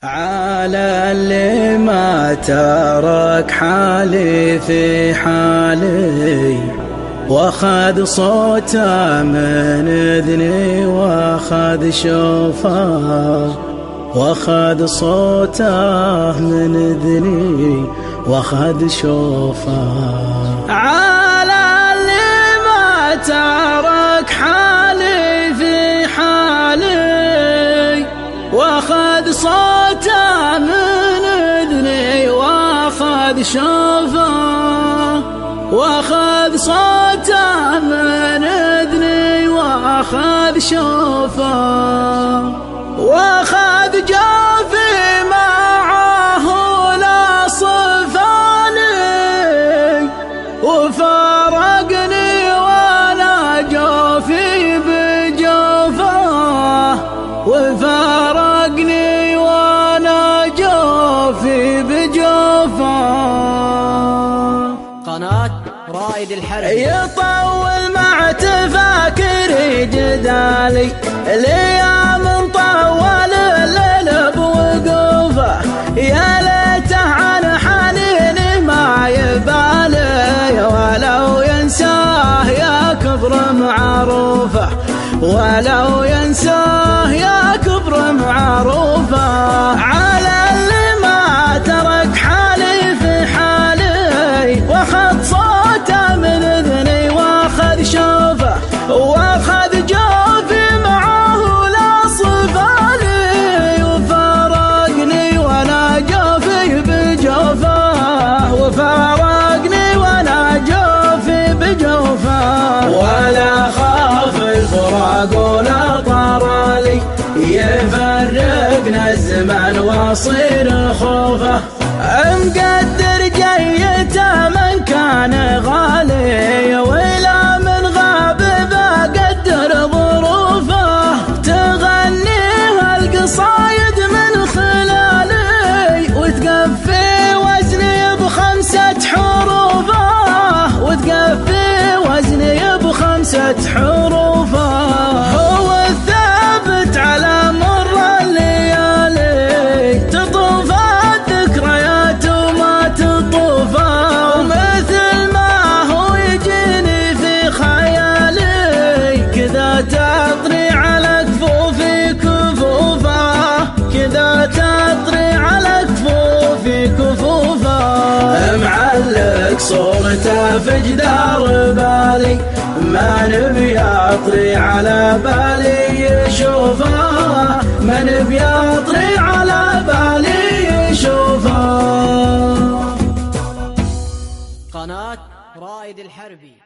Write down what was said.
على اللي ما ترك حالي في حالي، واخذ صوته من اذني واخذ شوفه، واخذ صوته من اذني واخذ شوفه. على اللي ما ترك حالي في حالي، واخذ صوته من اذني واخذ شوفه، واخذ صوته من اذني واخذ شوفه، واخذ جوفي معه لا صفاني، وفارقني وانا جوفي بجوفه، وفارقني وانا جوفي بجوفه. قناة رائد الحربي. يطول مع تفاكري جدالي، الايام طول الليل بوقوفه، يا ليته عن حنيني ما يبالي، ولو ينساه يا كبر معروفه، ولو ينساه يا كبر معروفه. على اللي ما ترك حالي في حالي، واخذ صوته من اذني واخذ شوفه، واخذ جوفي معه لا صفالي، وفارقني وانا جوفي بجوفه، وفارقني وانا جوفي بجوفه. ولا خاف الفراق ولا طرالي، يفرقنا الزمان واصير خوفه، مقدر جيته من كان غالي، ولا من غاب بقدر ظروفه، تغنيها القصايد من خلالي، وتقفي وزني بخمسة حروفه، وتقفي وزني بخمسة حروفه. هو الثابت على مر الليالي، تطوف الذكريات وما تطوفه، ومثل ما هو يجيني في خيالي، كذا تطري على كفوفي كفوفه، كذا تطري على كفوفي كفوفه. معلق صورته في جدار بالي، ما نبي اطري على بالي يشوفه، ما نبي اطري على بالي يشوفه. قناة رائد الحربي.